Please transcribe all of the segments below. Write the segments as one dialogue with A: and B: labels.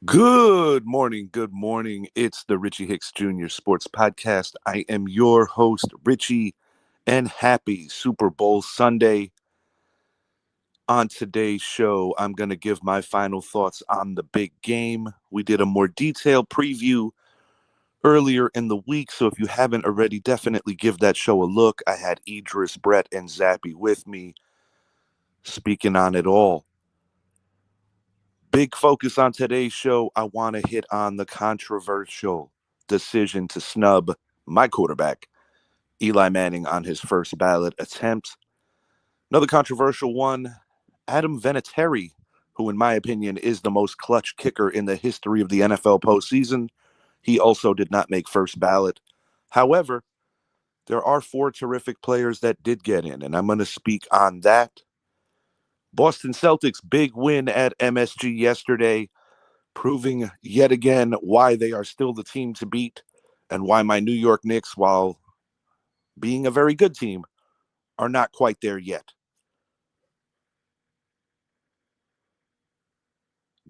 A: Good morning. Good morning. It's the Richie Hicks Jr. Sports Podcast. I am your host, Richie, and happy Super Bowl Sunday. On today's show, I'm going to give my final thoughts on the big game. We did a more detailed preview earlier in the week, so if you haven't already, definitely give that show a look. I had Idris, Brett, and Zappy with me speaking on it all. Big focus on today's show. I want to hit on the controversial decision to snub my quarterback, Eli Manning, on his first ballot attempt. Another controversial one, Adam Vinatieri, who, in my opinion, is the most clutch kicker in the history of the NFL postseason. He also did not make first ballot. However, there are four terrific players that did get in, and I'm going to speak on that. Boston Celtics' big win at MSG yesterday, proving yet again why they are still the team to beat and why my New York Knicks, while being a very good team, are not quite there yet.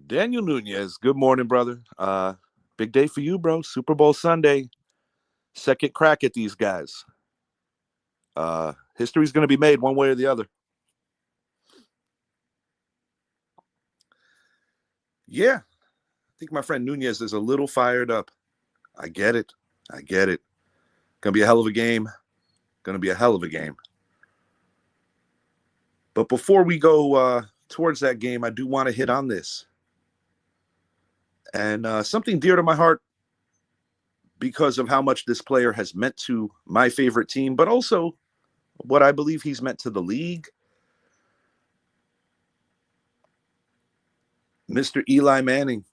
A: Daniel Nunez, good morning, brother. Big day for you, bro. Super Bowl Sunday. Second crack at these guys. History's going to be made one way or the other. Yeah, I think my friend Nunez is a little fired up. I get it. Gonna be a hell of a game. But before we go towards that game, I do want to hit on this. And something dear to my heart because of how much this player has meant to my favorite team, but also what I believe he's meant to the league. Mr. Eli Manning,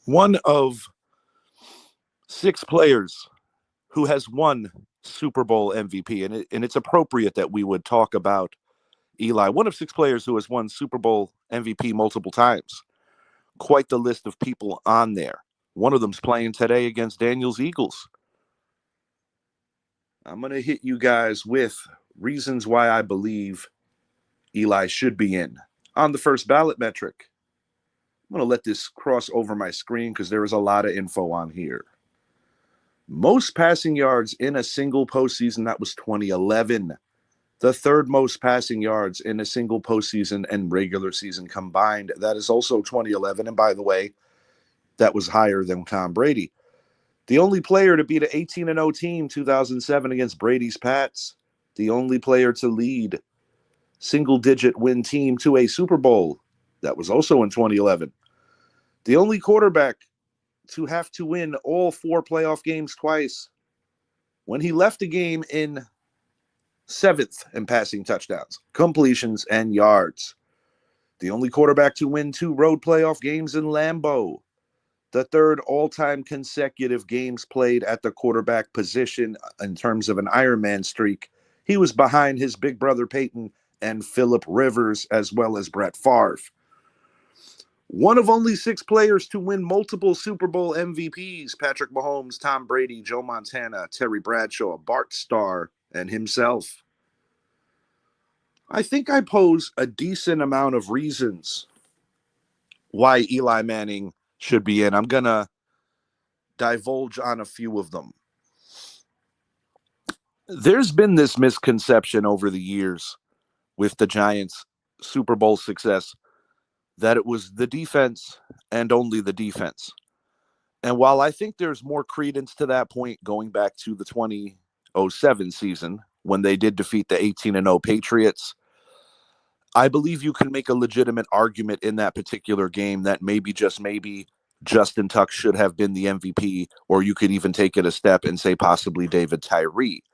A: one of six players who has won Super Bowl MVP. And it's appropriate that we would talk about Eli, one of six players who has won Super Bowl MVP multiple times. Quite the list of people on there. One of them's playing today against Daniel's Eagles. I'm going to hit you guys with reasons why I believe Eli should be in. On the first ballot metric, I'm going to let this cross over my screen because there is a lot of info on here. Most passing yards in a single postseason, that was 2011. The third most passing yards in a single postseason and regular season combined, that is also 2011. And by the way, that was higher than Tom Brady. The only player to beat an 18-0 team 2007 against Brady's Pats. The only player to lead single-digit win team to a Super Bowl. That was also in 2011. The only quarterback to have to win all four playoff games twice. When he left the game in seventh in passing touchdowns, completions, and yards. The only quarterback to win two road playoff games in Lambeau. The third all-time consecutive games played at the quarterback position in terms of an Ironman streak. He was behind his big brother Peyton and Phillip Rivers, as well as Brett Favre. One of only six players to win multiple Super Bowl MVPs: Patrick Mahomes, Tom Brady, Joe Montana, Terry Bradshaw, Bart Starr, and himself. I think I pose a decent amount of reasons why Eli Manning should be in. I'm going to divulge on a few of them. There's been this misconception over the years with the Giants' Super Bowl success that it was the defense and only the defense. And while I think there's more credence to that point going back to the 2007 season when they did defeat the 18-0 Patriots, I believe you can make a legitimate argument in that particular game that maybe, just maybe, Justin Tuck should have been the MVP, or you could even take it a step and say possibly David Tyree.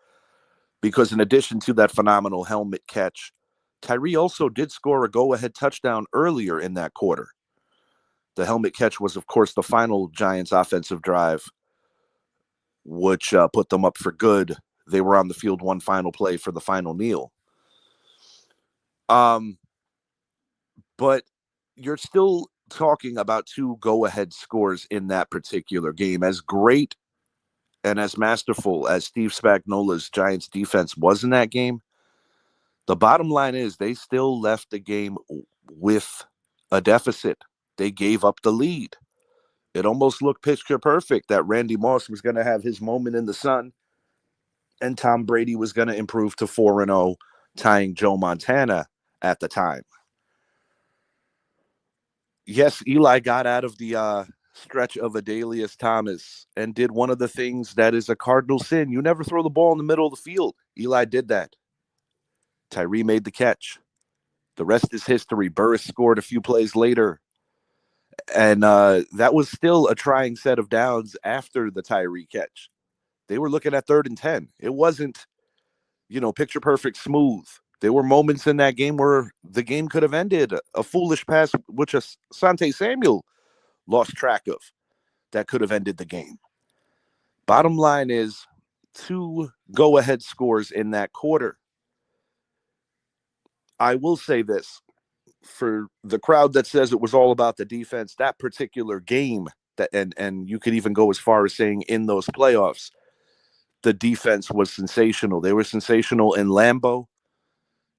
A: Because in addition to that phenomenal helmet catch, Tyree also did score a go-ahead touchdown earlier in that quarter. The helmet catch was, of course, the final Giants offensive drive, which put them up for good. They were on the field one final play for the final kneel. But you're still talking about two go-ahead scores in that particular game. As great and as masterful as Steve Spagnuolo's Giants defense was in that game, the bottom line is they still left the game with a deficit. they gave up the lead. It almost looked picture perfect that Randy Moss was going to have his moment in the sun and Tom Brady was going to improve to 4-0, tying Joe Montana at the time. Yes, Eli got out of the stretch of Adalius Thomas and did one of the things that is a cardinal sin. You never throw the ball in the middle of the field. Eli did that. Tyree made the catch. The rest is history. Burris scored a few plays later. And that was still a trying set of downs after the Tyree catch. They were looking at 3rd and 10. It wasn't, picture perfect smooth. There were moments in that game where the game could have ended. A foolish pass, which Asante Samuel lost track of, that could have ended the game. Bottom line is 2 go-ahead scores in that quarter. I will say this. For the crowd that says it was all about the defense, that particular game, and you could even go as far as saying in those playoffs, the defense was sensational. They were sensational in Lambeau.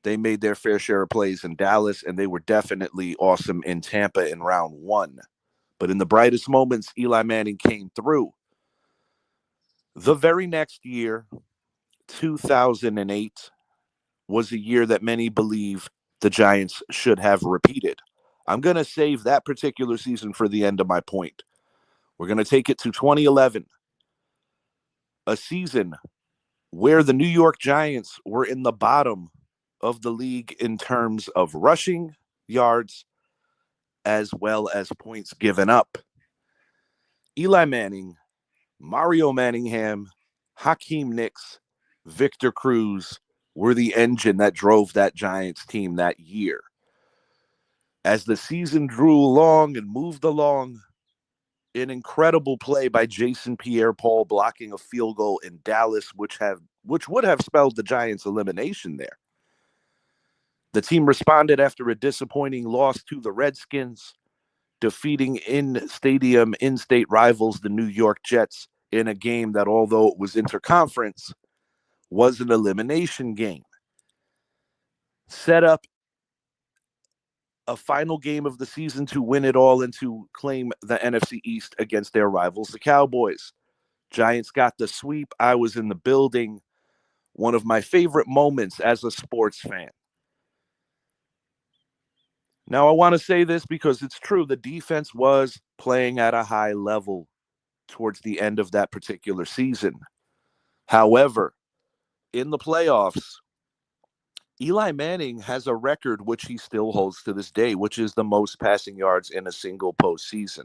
A: They made their fair share of plays in Dallas, and they were definitely awesome in Tampa in round 1. But in the brightest moments, Eli Manning came through. The very next year, 2008, was a year that many believe the Giants should have repeated. I'm going to save that particular season for the end of my point. We're going to take it to 2011, a season where the New York Giants were in the bottom of the league in terms of rushing yards as well as points given up. Eli Manning, Mario Manningham, Hakeem Nicks, Victor Cruz were the engine that drove that Giants team that year. As the season drew along and moved along, an incredible play by Jason Pierre-Paul blocking a field goal in Dallas, which would have spelled the Giants' elimination there. The team responded after a disappointing loss to the Redskins, defeating in-state rivals, the New York Jets, in a game that, although it was interconference, was an elimination game. Set up a final game of the season to win it all and to claim the NFC East against their rivals, the Cowboys. Giants got the sweep. I was in the building. One of my favorite moments as a sports fan. Now, I want to say this because it's true. The defense was playing at a high level towards the end of that particular season. However, in the playoffs, Eli Manning has a record which he still holds to this day, which is the most passing yards in a single postseason.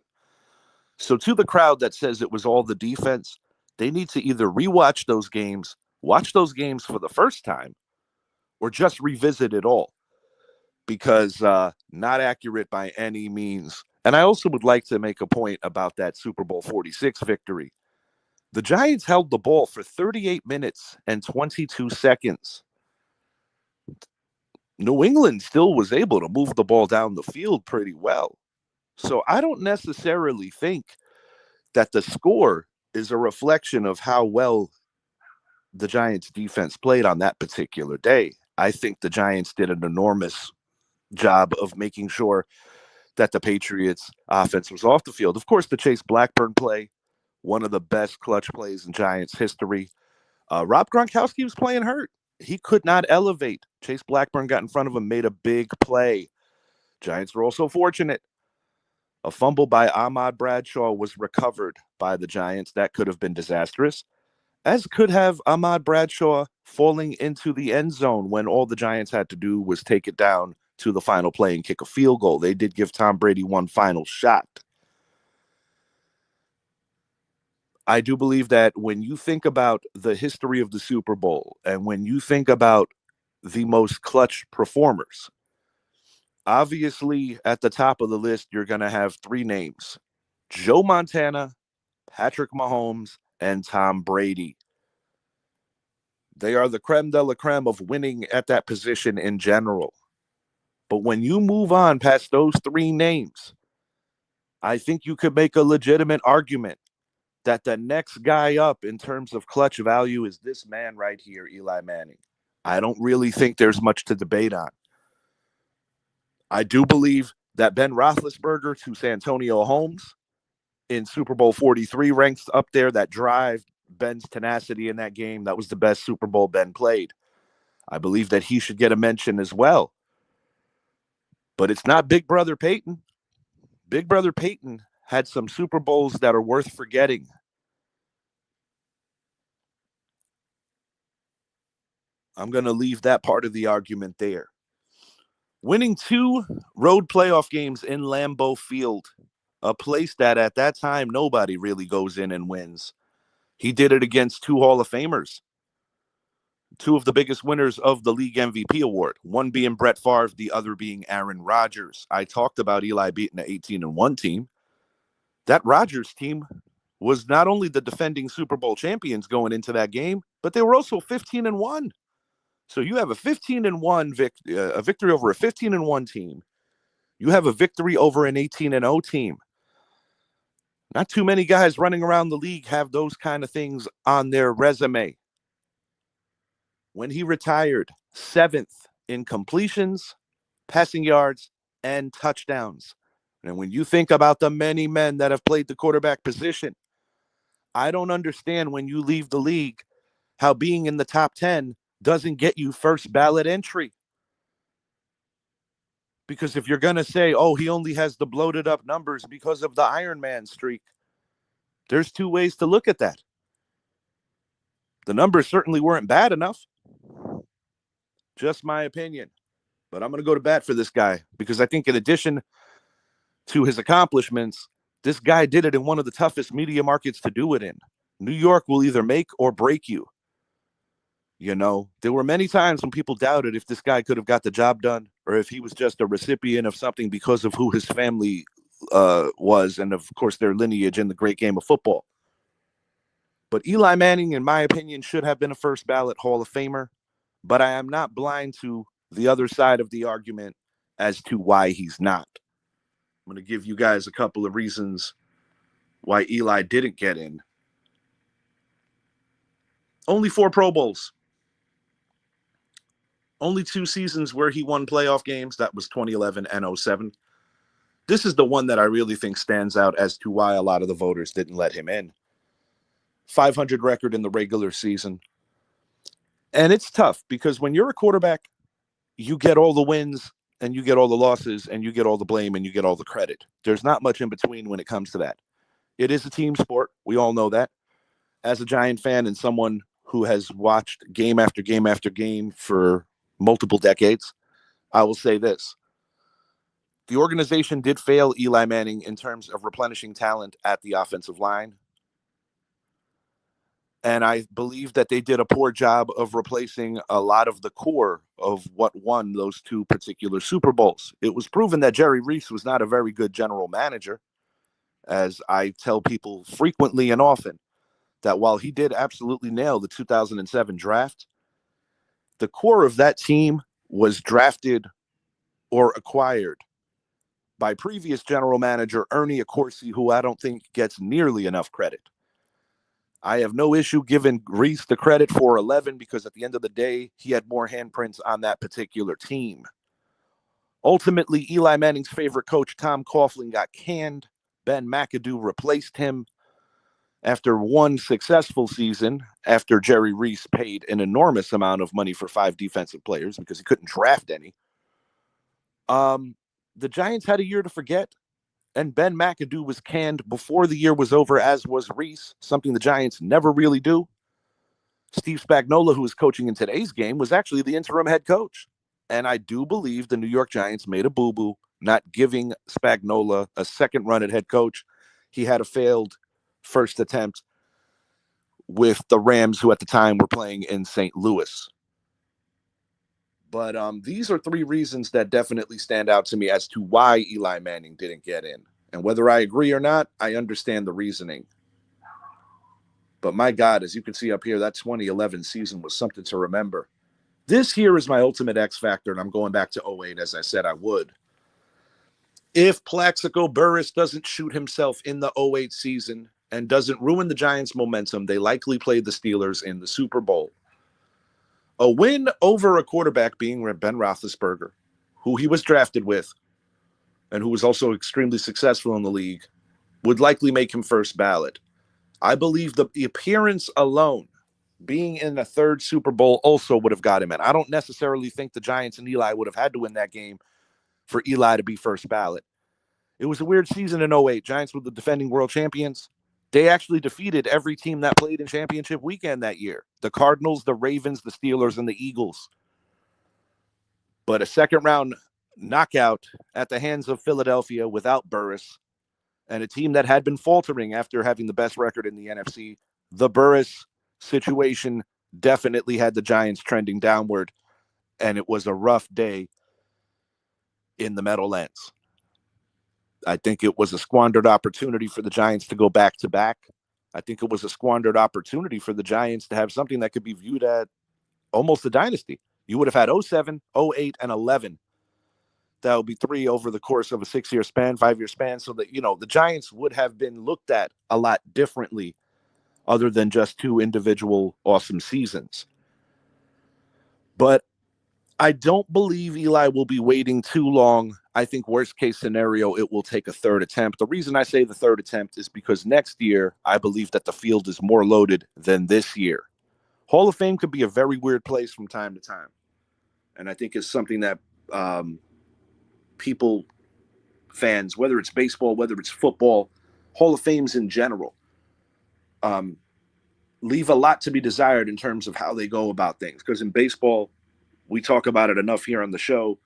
A: So to the crowd that says it was all the defense, they need to either rewatch those games, watch those games for the first time, or just revisit it all, because not accurate by any means. And I also would like to make a point about that Super Bowl 46 victory. The Giants held the ball for 38 minutes and 22 seconds. New England still was able to move the ball down the field pretty well. So I don't necessarily think that the score is a reflection of how well the Giants defense played on that particular day. I think the Giants did an enormous job of making sure that the Patriots offense was off the field. Of course, the Chase Blackburn play, one of the best clutch plays in Giants history. Rob Gronkowski was playing hurt. He could not elevate. Chase Blackburn got in front of him, made a big play. Giants were also fortunate. A fumble by Ahmad Bradshaw was recovered by the Giants. That could have been disastrous, as could have Ahmad Bradshaw falling into the end zone when all the Giants had to do was take it down to the final play and kick a field goal. They did give Tom Brady one final shot. I do believe that when you think about the history of the Super Bowl and when you think about the most clutch performers, obviously at the top of the list, you're going to have 3 names: Joe Montana, Patrick Mahomes, and Tom Brady. They are the creme de la creme of winning at that position in general. But when you move on past those 3 names, I think you could make a legitimate argument that the next guy up in terms of clutch value is this man right here, Eli Manning. I don't really think there's much to debate on. I do believe That Ben Roethlisberger to Santonio Holmes in Super Bowl 43 ranks up there. That drive, Ben's tenacity in that game, that was the best Super Bowl Ben played. I believe that he should get a mention as well. But it's not Big Brother Peyton. Big Brother Peyton had some Super Bowls that are worth forgetting. I'm going to leave that part of the argument there. Winning 2 road playoff games in Lambeau Field, a place that at that time nobody really goes in and wins. He did it against 2 Hall of Famers, 2 of the biggest winners of the league MVP award, one being Brett Favre, the other being Aaron Rodgers. I talked about Eli beating the 18-1 team. That Rodgers team was not only the defending Super Bowl champions going into that game, but they were also 15-1. So you have a 15-1 a victory over a 15-1 team. You have a victory over an 18-0 team. Not too many guys running around the league have those kind of things on their resume. When he retired, 7th in completions, passing yards, and touchdowns. And when you think about the many men that have played the quarterback position, I don't understand when you leave the league how being in the top 10 doesn't get you first ballot entry. Because if you're going to say, oh, he only has the bloated up numbers because of the Iron Man streak, there's 2 ways to look at that. The numbers certainly weren't bad enough. Just my opinion. But I'm going to go to bat for this guy because I think in addition to his accomplishments, this guy did it in one of the toughest media markets to do it in. New York will either make or break you. You know, there were many times when people doubted if this guy could have got the job done or if he was just a recipient of something because of who his family was and, of course, their lineage in the great game of football. But Eli Manning, in my opinion, should have been a first ballot Hall of Famer. But I am not blind to the other side of the argument as to why he's not. I'm going to give you guys a couple of reasons why Eli didn't get in. Only 4 Pro Bowls. Only 2 seasons where he won playoff games. That was 2011 and 2007. This is the one that I really think stands out as to why a lot of the voters didn't let him in. 500 record in the regular season. And it's tough because when you're a quarterback, you get all the wins and you get all the losses and you get all the blame and you get all the credit. There's not much in between when it comes to that. It is a team sport. We all know that. As a Giant fan and someone who has watched game after game after game for multiple decades, I will say this. The organization did fail Eli Manning in terms of replenishing talent at the offensive line. And I believe that they did a poor job of replacing a lot of the core of what won those 2 particular Super Bowls. It was proven that Jerry Reese was not a very good general manager, as I tell people frequently and often, that while he did absolutely nail the 2007 draft, the core of that team was drafted or acquired by previous general manager Ernie Accorsi, who I don't think gets nearly enough credit. I have no issue giving Reese the credit for 11 because at the end of the day, he had more handprints on that particular team. Ultimately, Eli Manning's favorite coach, Tom Coughlin, got canned. Ben McAdoo replaced him after 1 successful season, after Jerry Reese paid an enormous amount of money for 5 defensive players because he couldn't draft any. The Giants had a year to forget. And Ben McAdoo was canned before the year was over, as was Reese, something the Giants never really do. Steve Spagnuolo, who is coaching in today's game, was actually the interim head coach. And I do believe the New York Giants made a boo-boo not giving Spagnuolo a second run at head coach. He had a failed first attempt with the Rams, who at the time were playing in St. Louis. But these are 3 reasons that definitely stand out to me as to why Eli Manning didn't get in. And whether I agree or not, I understand the reasoning. But my God, as you can see up here, that 2011 season was something to remember. This here is my ultimate X factor, and I'm going back to 2008 as I said I would. If Plaxico Burress doesn't shoot himself in the 2008 season and doesn't ruin the Giants' momentum, they likely play the Steelers in the Super Bowl. A win over a quarterback being Ben Roethlisberger, who he was drafted with, and who was also extremely successful in the league, would likely make him first ballot. I believe the appearance alone, being in a third Super Bowl, also would have got him in. I don't necessarily think the Giants and Eli would have had to win that game for Eli to be first ballot. It was a weird season in 08. Giants were the defending world champions. They actually defeated every team that played in championship weekend that year. The Cardinals, the Ravens, the Steelers, and the Eagles. But a second round knockout at the hands of Philadelphia without Burris, and a team that had been faltering after having the best record in the NFC. The Burris situation definitely had the Giants trending downward, and it was a rough day in the Meadowlands. I think it was a squandered opportunity for the Giants to go back to back. I think it was a squandered opportunity for the Giants to have something that could be viewed at almost a dynasty. You would have had 07, 08, and 11. That would be 3 over the course of a 6-year span, 5-year span. So that, the Giants would have been looked at a lot differently other than just 2 individual awesome seasons. But I don't believe Eli will be waiting too long. I think worst case scenario, it will take a third attempt. The reason I say the third attempt is because next year, I believe that the field is more loaded than this year. Hall of Fame could be a very weird place from time to time. And I think it's something that people, fans, whether it's baseball, whether it's football, Hall of Fames in general, leave a lot to be desired in terms of how they go about things. Because in baseball, we talk about it enough here on the show,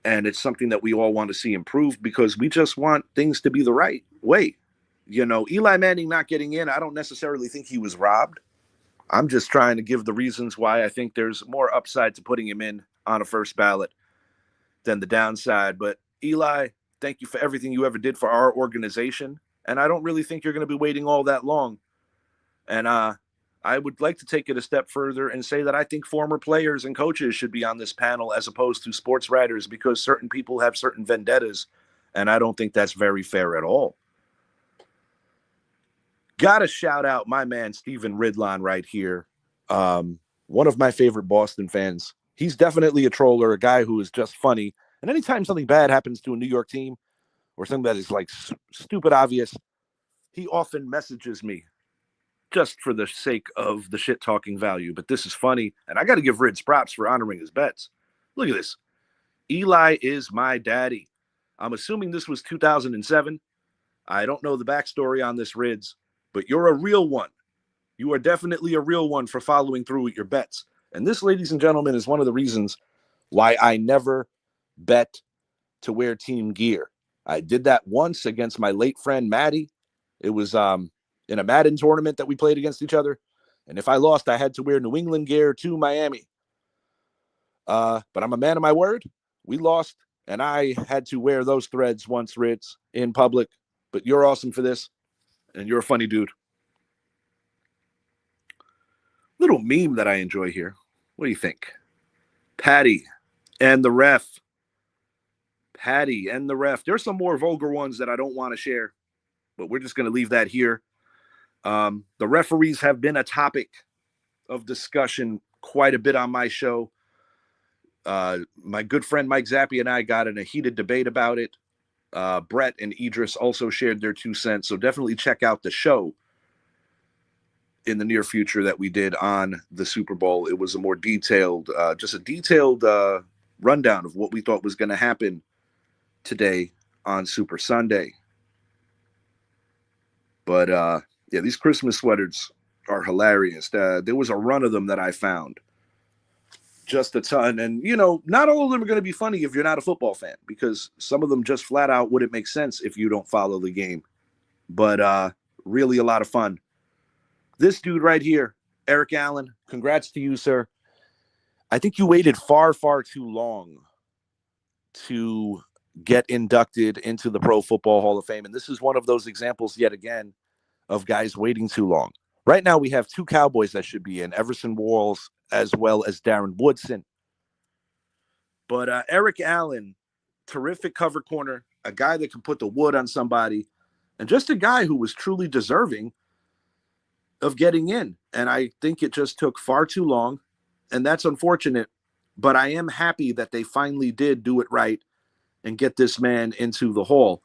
A: and it's something that we all want to see improved because we just want things to be the right way. Eli Manning not getting in, I don't necessarily think he was robbed. I'm just trying to give the reasons why I think there's more upside to putting him in on a first ballot than the downside. But Eli, thank you for everything you ever did for our organization. And I don't really think you're going to be waiting all that long. And I would like to take it a step further and say that I think former players and coaches should be on this panel as opposed to sports writers because certain people have certain vendettas, and I don't think that's very fair at all. Got to shout out my man, Steven Ridlon, right here. One of my favorite Boston fans. He's definitely a troller, a guy who is just funny. And anytime something bad happens to a New York team or something that is like stupid obvious, he often messages me just for the sake of the shit talking value. But this is funny. And I got to give Rids props for honoring his bets. Look at this. Eli is my daddy. I'm assuming this was 2007. I don't know the backstory on this, Rids, but you're a real one. You are definitely a real one for following through with your bets. And this, ladies and gentlemen, is one of the reasons why I never bet to wear team gear. I did that once against my late friend, Maddie. It was in a Madden tournament that we played against each other. And if I lost, I had to wear New England gear to Miami. But I'm a man of my word. We lost, and I had to wear those threads once, Ritz, in public. But you're awesome for this, and you're a funny dude. Little meme that I enjoy here. What do you think? Patty and the ref. Patty and the ref. There's some more vulgar ones that I don't want to share, but we're just going to leave that here. The referees have been a topic of discussion quite a bit on my show. My good friend Mike Zappi and I got in a heated debate about it. Brett and Idris also shared their 2 cents, so definitely check out the show in the near future that we did on the Super Bowl. It was a more detailed, rundown of what we thought was going to happen today on Super Sunday. But yeah, these Christmas sweaters are hilarious. There was a run of them that I found. Just a ton. And, not all of them are going to be funny if you're not a football fan, because some of them just flat out wouldn't make sense if you don't follow the game. But really a lot of fun. This dude right here, Eric Allen, congrats to you, sir. I think you waited far, far too long to get inducted into the Pro Football Hall of Fame. And this is one of those examples yet again of guys waiting too long. Right now we have 2 Cowboys that should be in, Everson Walls as well as Darren Woodson. But Eric Allen, terrific cover corner, a guy that can put the wood on somebody, and just a guy who was truly deserving of getting in. And I think it just took far too long, and that's unfortunate. But I am happy that they finally did do it right and get this man into the Hall.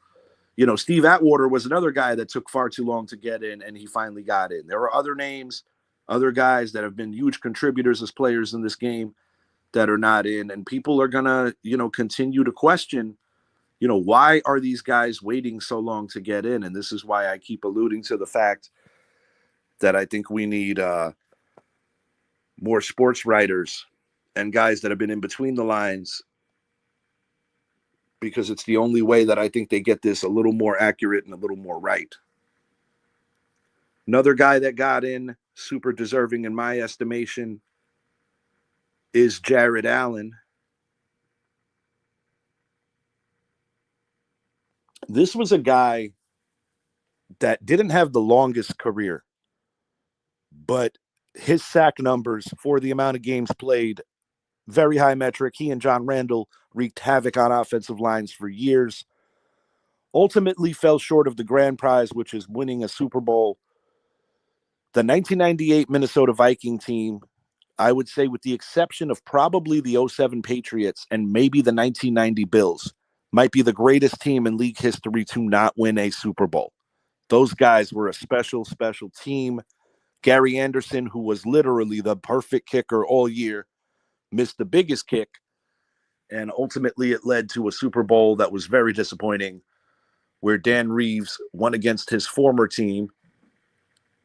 A: You know, Steve Atwater was another guy that took far too long to get in, and he finally got in. There are other names, other guys that have been huge contributors as players in this game that are not in, and people are going to, continue to question, why are these guys waiting so long to get in? And this is why I keep alluding to the fact that I think we need more sports writers and guys that have been in between the lines, because it's the only way that I think they get this a little more accurate and a little more right. Another guy that got in, super deserving in my estimation, is Jared Allen. This was a guy that didn't have the longest career, but his sack numbers for the amount of games played, very high metric. He and John Randall wreaked havoc on offensive lines for years. Ultimately fell short of the grand prize, which is winning a Super Bowl. The 1998 Minnesota Viking team, I would say with the exception of probably the 07 Patriots and maybe the 1990 Bills, might be the greatest team in league history to not win a Super Bowl. Those guys were a special, special team. Gary Anderson, who was literally the perfect kicker all year, missed the biggest kick, and ultimately it led to a Super Bowl that was very disappointing, where Dan Reeves won against his former team,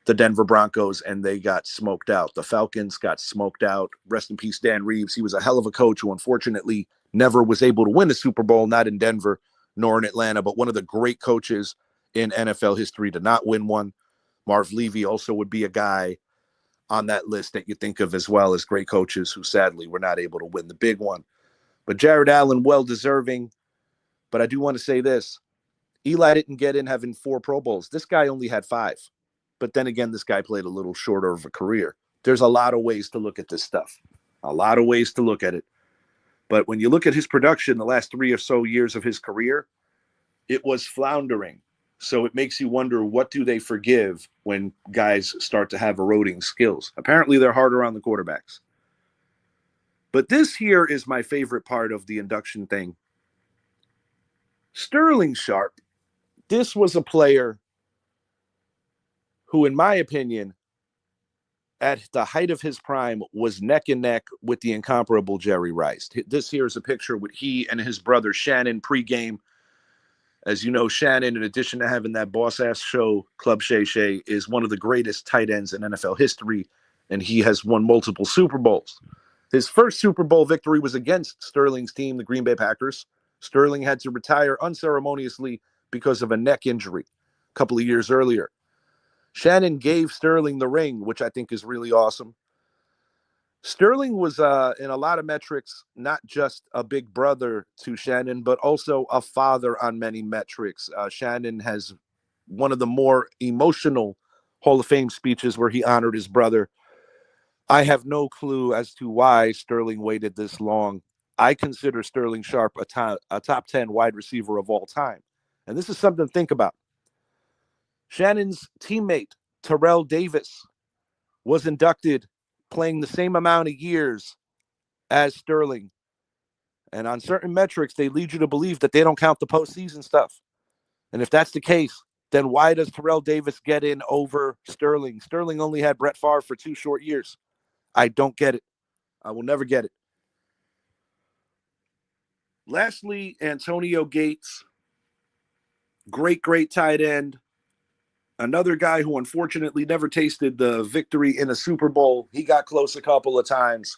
A: the Denver Broncos, and they got smoked out. The Falcons got smoked out. Rest in peace, Dan Reeves. He was a hell of a coach who unfortunately never was able to win a Super Bowl, not in Denver nor in Atlanta, but one of the great coaches in NFL history to not win one. Marv Levy also would be a guy on that list that you think of as well as great coaches who sadly were not able to win the big one. But Jared Allen, well deserving. But I do want to say this. Eli didn't get in having 4 Pro Bowls. This guy only had 5. But then again, this guy played a little shorter of a career. There's a lot of ways to look at this stuff. A lot of ways to look at it. But when you look at his production the last 3 or so years of his career, it was floundering. So it makes you wonder, what do they forgive when guys start to have eroding skills? Apparently, they're harder on the quarterbacks. But this here is my favorite part of the induction thing. Sterling Sharp, this was a player who, in my opinion, at the height of his prime, was neck and neck with the incomparable Jerry Rice. This here is a picture with he and his brother Shannon pregame. As you know, Shannon, in addition to having that boss-ass show, Club Shay Shay, is one of the greatest tight ends in NFL history, and he has won multiple Super Bowls. His first Super Bowl victory was against Sterling's team, the Green Bay Packers. Sterling had to retire unceremoniously because of a neck injury a couple of years earlier. Shannon gave Sterling the ring, which I think is really awesome. Sterling was, in a lot of metrics, not just a big brother to Shannon, but also a father on many metrics. Shannon has one of the more emotional Hall of Fame speeches where he honored his brother. I have no clue as to why Sterling waited this long. I consider Sterling Sharp a top 10 wide receiver of all time. And this is something to think about. Shannon's teammate, Terrell Davis, was inducted playing the same amount of years as Sterling. And on certain metrics, they lead you to believe that they don't count the postseason stuff. And if that's the case, then why does Terrell Davis get in over Sterling? Sterling only had Brett Favre for 2 short years. I don't get it. I will never get it. Lastly, Antonio Gates. Great tight end. Another guy who unfortunately never tasted the victory in a Super Bowl. He got close a couple of times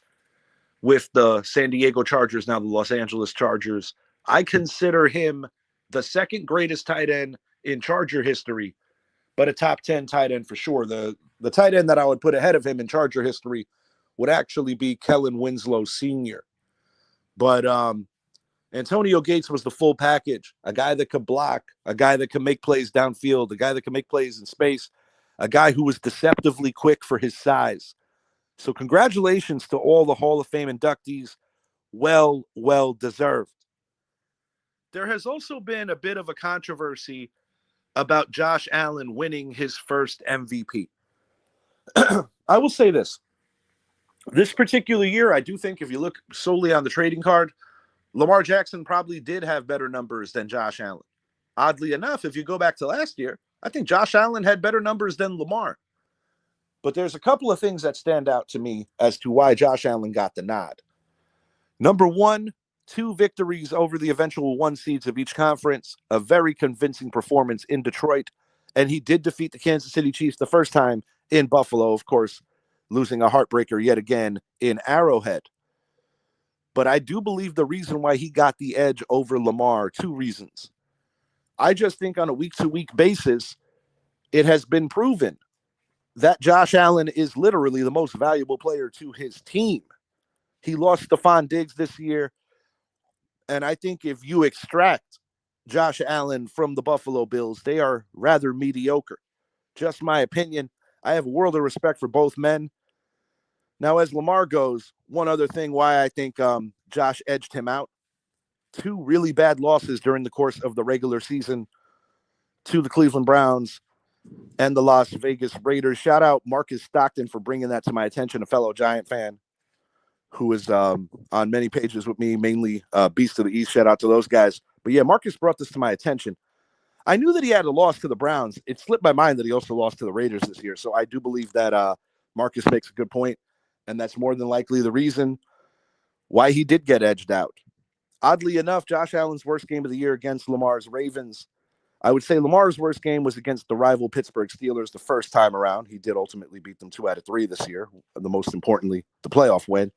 A: with the San Diego Chargers, now the Los Angeles Chargers. I consider him the second greatest tight end in Charger history, but a top 10 tight end for sure. The tight end that I would put ahead of him in Charger history would actually be Kellen Winslow Sr. But Antonio Gates was the full package, a guy that could block, a guy that could make plays downfield, a guy that could make plays in space, a guy who was deceptively quick for his size. So congratulations to all the Hall of Fame inductees. Well deserved. There has also been a bit of a controversy about Josh Allen winning his first MVP. I will say this. This particular year, I do think if you look solely on the trading card, Lamar Jackson probably did have better numbers than Josh Allen. Oddly enough, if you go back to last year, I think Josh Allen had better numbers than Lamar. But there's a couple of things that stand out to me as to why Josh Allen got the nod. Number one, 2 victories over the eventual 1 seeds of each conference, a very convincing performance in Detroit. And he did defeat the Kansas City Chiefs the first time in Buffalo, of course, losing a heartbreaker yet again in Arrowhead. But I do believe the reason why he got the edge over Lamar, 2 reasons. I just think on a week-to-week basis, it has been proven that Josh Allen is literally the most valuable player to his team. He lost Stephon Diggs this year. And I think if you extract Josh Allen from the Buffalo Bills, they are rather mediocre. Just my opinion. I have a world of respect for both men. Now, as Lamar goes, one other thing why I think Josh edged him out. 2 really bad losses during the course of the regular season to the Cleveland Browns and the Las Vegas Raiders. Shout out Marcus Stockton for bringing that to my attention, a fellow Giant fan who is on many pages with me, mainly Beast of the East. Shout out to those guys. But yeah, Marcus brought this to my attention. I knew that he had a loss to the Browns. It slipped my mind that he also lost to the Raiders this year. So I do believe that Marcus makes a good point, and that's more than likely the reason why he did get edged out. Oddly enough, Josh Allen's worst game of the year against Lamar's Ravens. I would say Lamar's worst game was against the rival Pittsburgh Steelers the first time around. He did ultimately beat them 2 out of 3 this year, and the most importantly, the playoff win.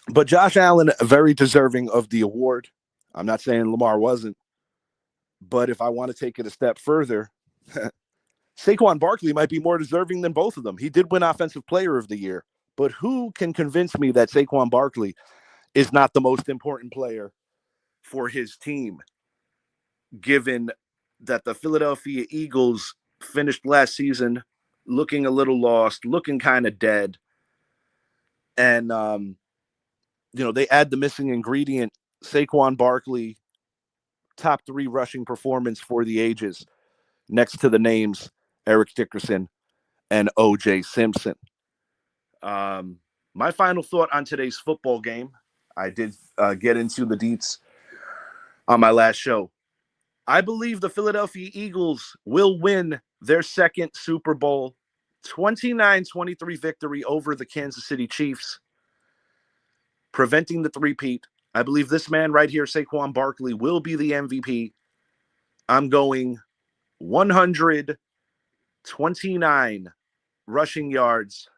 A: But Josh Allen, very deserving of the award. I'm not saying Lamar wasn't. But if I want to take it a step further, Saquon Barkley might be more deserving than both of them. He did win Offensive Player of the Year. But who can convince me that Saquon Barkley is not the most important player for his team, given that the Philadelphia Eagles finished last season looking a little lost, looking kind of dead. And, they add the missing ingredient, Saquon Barkley, top 3 rushing performance for the ages, next to the names Eric Dickerson and O.J. Simpson. My final thought on today's football game, I did get into the deets on my last show. I believe the Philadelphia Eagles will win their second Super Bowl, 29-23 victory over the Kansas City Chiefs, preventing the three-peat. I believe this man right here, Saquon Barkley, will be the MVP. I'm going 129 rushing yards,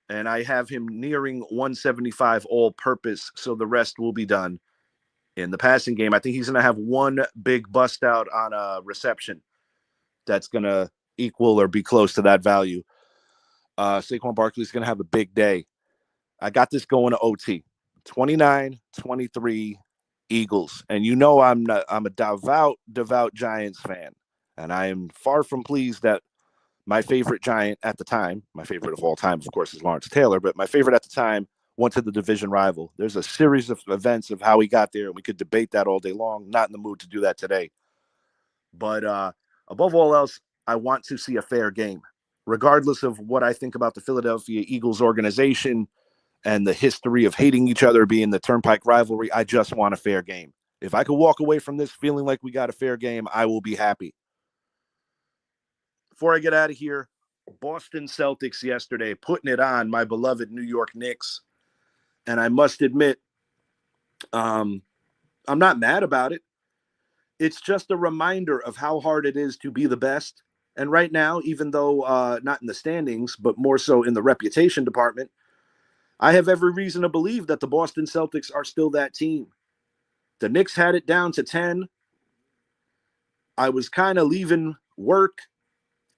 A: and I have him nearing 175 all-purpose, so the rest will be done in the passing game. I think he's going to have 1 big bust out on a reception that's going to equal or be close to that value. Saquon Barkley's going to have a big day. I got this going to OT. 29-23 Eagles. And I'm a devout Giants fan. And I am far from pleased that my favorite Giant at the time, my favorite of all time, of course, is Lawrence Taylor, but my favorite at the time went to the division rival. There's a series of events of how he got there, and we could debate that all day long. Not in the mood to do that today. But above all else, I want to see a fair game. Regardless of what I think about the Philadelphia Eagles organization and the history of hating each other being the Turnpike rivalry, I just want a fair game. If I could walk away from this feeling like we got a fair game, I will be happy. Before I get out of here, Boston Celtics yesterday, putting it on my beloved New York Knicks. And I must admit, I'm not mad about it. It's just a reminder of how hard it is to be the best. And right now, even though not in the standings, but more so in the reputation department, I have every reason to believe that the Boston Celtics are still that team. The Knicks had it down to 10. I was kind of leaving work,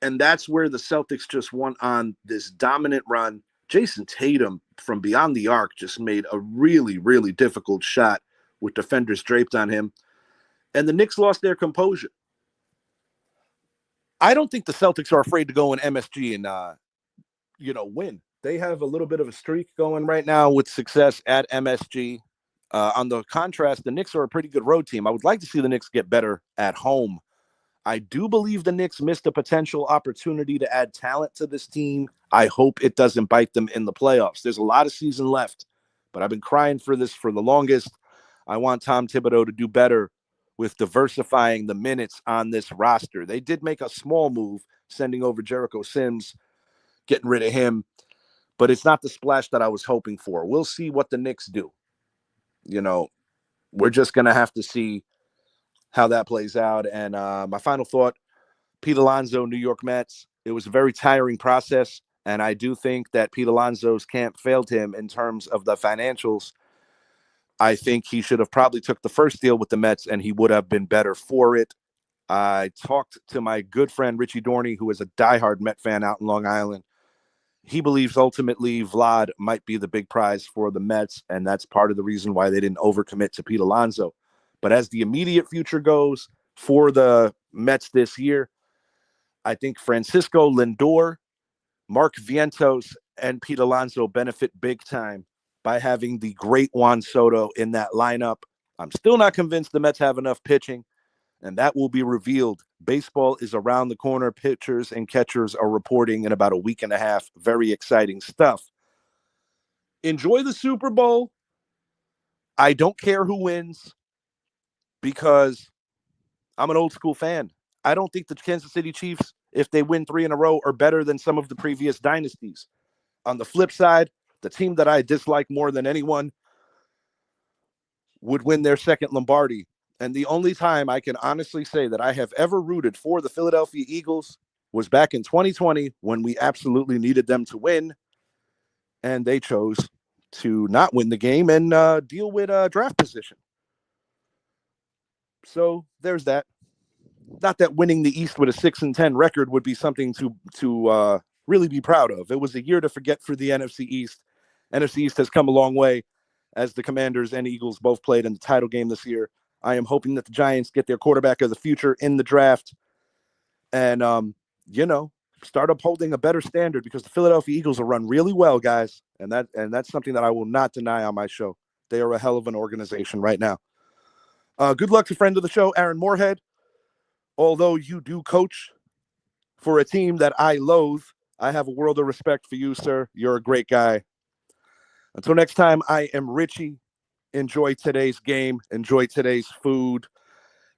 A: and that's where the Celtics just went on this dominant run. Jason Tatum from beyond the arc just made a really, really difficult shot with defenders draped on him. And the Knicks lost their composure. I don't think the Celtics are afraid to go in MSG and, win. They have a little bit of a streak going right now with success at MSG. On the contrast, the Knicks are a pretty good road team. I would like to see the Knicks get better at home. I do believe the Knicks missed a potential opportunity to add talent to this team. I hope it doesn't bite them in the playoffs. There's a lot of season left, but I've been crying for this for the longest. I want Tom Thibodeau to do better with diversifying the minutes on this roster. They did make a small move, sending over Jericho Sims, getting rid of him, but it's not the splash that I was hoping for. We'll see what the Knicks do. You know, we're just going to have to see how that plays out. And my final thought, Pete Alonso, New York Mets. It was a very tiring process, and I do think that Pete Alonso's camp failed him in terms of the financials. I think he should have probably took the first deal with the Mets, and he would have been better for it. I talked to my good friend Richie Dorney, who is a diehard Met fan out in Long Island. He believes ultimately Vlad might be the big prize for the Mets, and that's part of the reason why they didn't overcommit to Pete Alonso. But as the immediate future goes for the Mets this year, I think Francisco Lindor, Mark Vientos, and Pete Alonso benefit big time by having the great Juan Soto in that lineup. I'm still not convinced the Mets have enough pitching, and that will be revealed. Baseball is around the corner. Pitchers and catchers are reporting in about a week and a half. Very exciting stuff. Enjoy the Super Bowl. I don't care who wins because I'm an old school fan. I don't think the Kansas City Chiefs, if they win 3 in a row, are better than some of the previous dynasties. On the flip side, the team that I dislike more than anyone would win their second Lombardi. And the only time I can honestly say that I have ever rooted for the Philadelphia Eagles was back in 2020 when we absolutely needed them to win. And they chose to not win the game and deal with draft position. So there's that. Not that winning the East with a 6-10 record would be something to really be proud of. It was a year to forget for the NFC East. NFC East has come a long way as the Commanders and Eagles both played in the title game this year. I am hoping that the Giants get their quarterback of the future in the draft and, start upholding a better standard because the Philadelphia Eagles are run really well, guys. And that's something that I will not deny on my show. They are a hell of an organization right now. Good luck to friend of the show, Aaron Moorhead. Although you do coach for a team that I loathe, I have a world of respect for you, sir. You're a great guy. Until next time, I am Richie. Enjoy today's game. Enjoy today's food.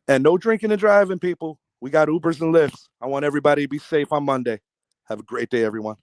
A: And no drinking and driving, people. We got Ubers and Lyfts. I want everybody to be safe on Monday. Have a great day, everyone.